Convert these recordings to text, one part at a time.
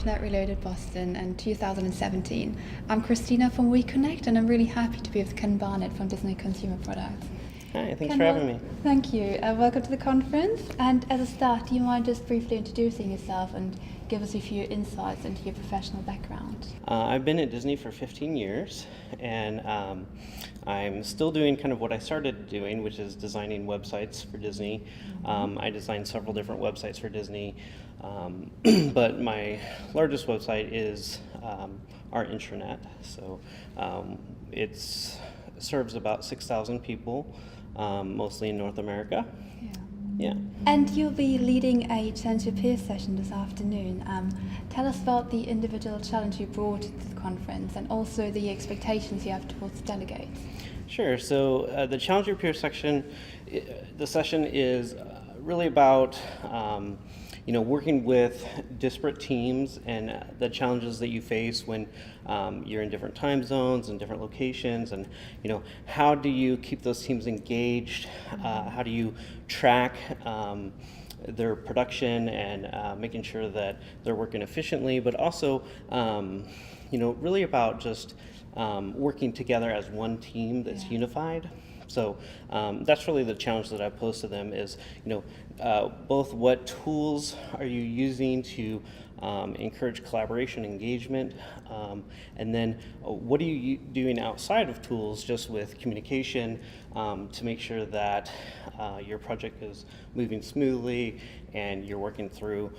Internet Reloaded Boston in 2017. I'm Christina from we.CONECT, and I'm really happy to be with Ken Barnett from Disney Consumer Products. Hi, thanks for having me. Thank you. Welcome to the conference. And as a start, do you mind just briefly introducing yourself and give us a few insights into your professional background? I've been at Disney for 15 years, and I'm still doing kind of what I started doing, which is designing websites for Disney. I designed several different websites for Disney, but my largest website is our intranet. So it serves about 6,000 people, mostly in North America. Yeah. And you'll be leading a Challenge Your Peers session this afternoon. Tell us about the individual challenge you brought to the conference and also the expectations you have towards delegates. Sure. So the Challenge Your Peers section, the session is really about working with disparate teams and the challenges that you face when you're in different time zones and different locations, and how do you keep those teams engaged? How do you track their production and making sure that they're working efficiently, but also really about just working together as one team that's unified. So that's really the challenge that I pose to them is, both what tools are you using to encourage collaboration, engagement, and then what are you doing outside of tools just with communication to make sure that your project is moving smoothly and you're working through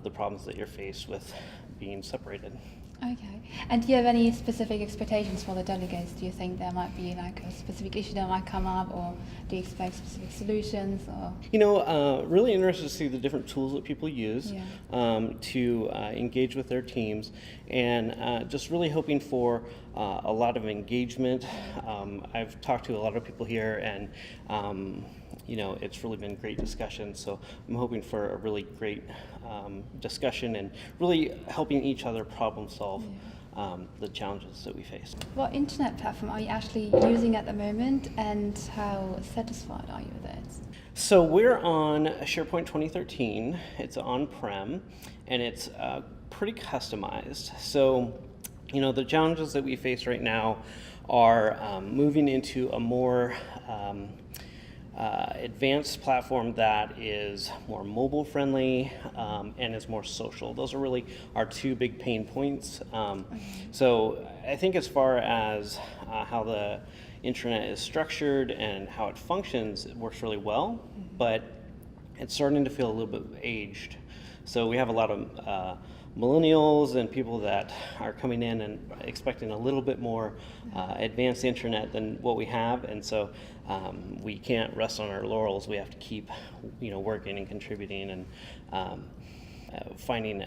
the problems that you're faced with being separated. Okay. And do you have any specific expectations for the delegates? Do you think there might be like a specific issue that might come up, or do you expect specific solutions? Or really interested to see the different tools that people use to engage with their teams, and just really hoping for a lot of engagement. I've talked to a lot of people here, and it's really been great discussion. So I'm hoping for a really great discussion and really helping each other problem solve the challenges that we face. What internet platform are you actually using at the moment, and how satisfied are you with it? So we're on SharePoint 2013. It's on-prem, and it's pretty customized. So the challenges that we face right now are moving into a more advanced platform that is more mobile friendly and is more social. Those are really our two big pain points. So I think as far as how the intranet is structured and how it functions, it works really well, but it's starting to feel a little bit aged. So we have a lot of millennials and people that are coming in and expecting a little bit more advanced internet than what we have, and so we can't rest on our laurels. We have to keep working and contributing and finding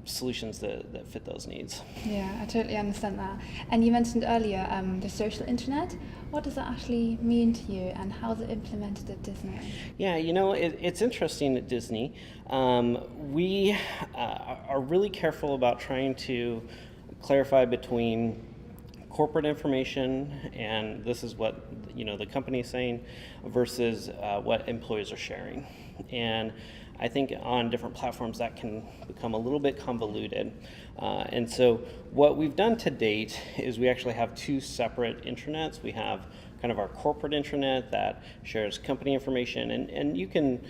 solutions that fit those needs. Yeah, I totally understand that. And you mentioned earlier the social internet. What does that actually mean to you, and how is it implemented at Disney? Yeah, it's interesting at Disney. We are really careful about trying to clarify between corporate information, and this is what the company is saying, versus what employees are sharing. And I think on different platforms that can become a little bit convoluted. And so what we've done to date is we actually have two separate intranets. We have kind of our corporate intranet that shares company information, and you can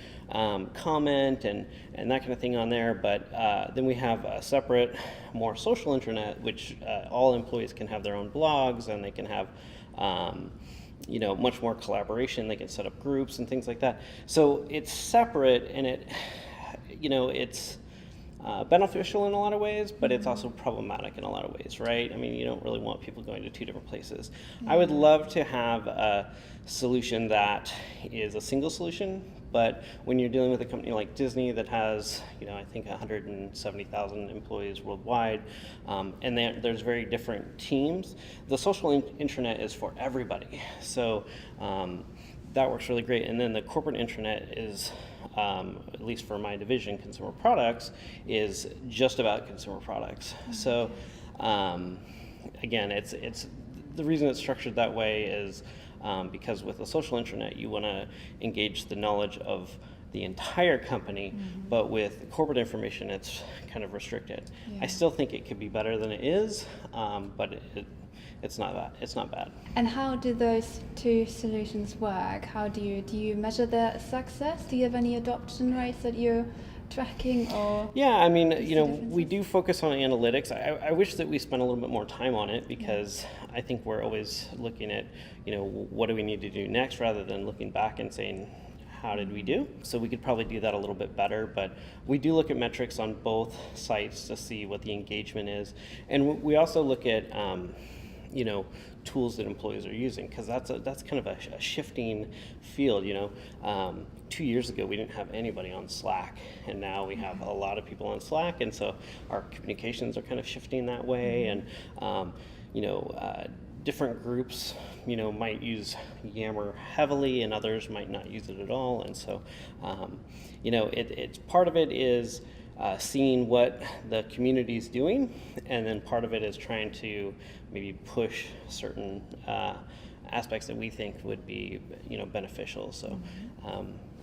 comment and that kind of thing on there, but then we have a separate, more social intranet, which all employees can have their own blogs, and they can have much more collaboration. They can set up groups and things like that. So it's separate, and it's beneficial in a lot of ways, but it's also problematic in a lot of ways, right? I mean, you don't really want people going to two different places. I would love to have a solution that is a single solution, but when you're dealing with a company like Disney that has, I think 170,000 employees worldwide, and there's very different teams, the social intranet is for everybody. So that works really great. And then the corporate intranet is, at least for my division, consumer products, is just about consumer products. So again, it's the reason it's structured that way is because with a social intranet, you want to engage the knowledge of the entire company, but with corporate information, it's kind of restricted. Yeah. I still think it could be better than it is, but it's not bad. It's not bad. And how do those two solutions work? How do you measure their success? Do you have any adoption rates that you're tracking, or? Yeah, I mean, you know, differences? we do focus on analytics. I wish that we spent a little bit more time on it, because I think we're always looking at, you know, what do we need to do next, rather than looking back and saying, how did we do? So we could probably do that a little bit better, but we do look at metrics on both sites to see what the engagement is. And we also look at, you know, tools that employees are using, because that's kind of a shifting field. You know, 2 years ago we didn't have anybody on Slack, and now we have a lot of people on Slack, and so our communications are kind of shifting that way. And you know, different groups, you know, might use Yammer heavily, and others might not use it at all. And so, you know, it's part of it is seeing what the community is doing, and then part of it is trying to maybe push certain aspects that we think would be, you know, beneficial. So,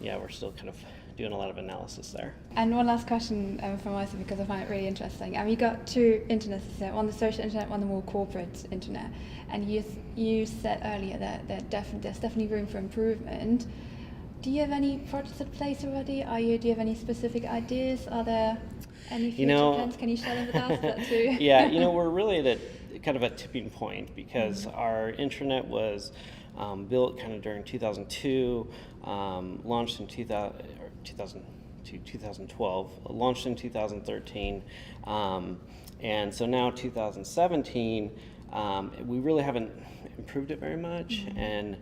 yeah, we're still kind of doing a lot of analysis there. And one last question from my side, because I find it really interesting. You got two internets, one the social internet, one the more corporate internet, and you said earlier that there's definitely room for improvement. Do you have any projects in place already? Do you have any specific ideas? Are there any future plans? Can you share them with us? That too? Yeah, you know, we're really at kind of a tipping point, because our intranet was built kind of during 2002, launched in 2012, launched in 2013, and so now 2017, we really haven't improved it very much, and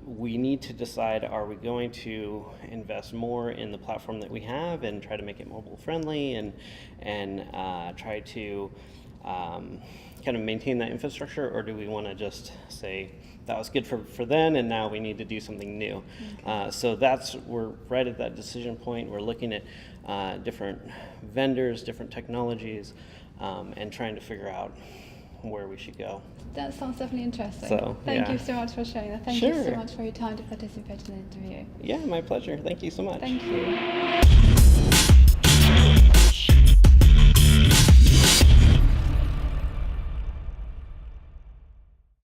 we need to decide, are we going to invest more in the platform that we have and try to make it mobile friendly, and try to kind of maintain that infrastructure, or do we want to just say that was good for then, and now we need to do something new? So we're right at that decision point. We're looking at different vendors, different technologies, and trying to figure out where we should go. That sounds definitely interesting. So, Thank you so much for sharing that. Thank you so much for your time to participate in the interview. Yeah, my pleasure. Thank you so much. Thank you.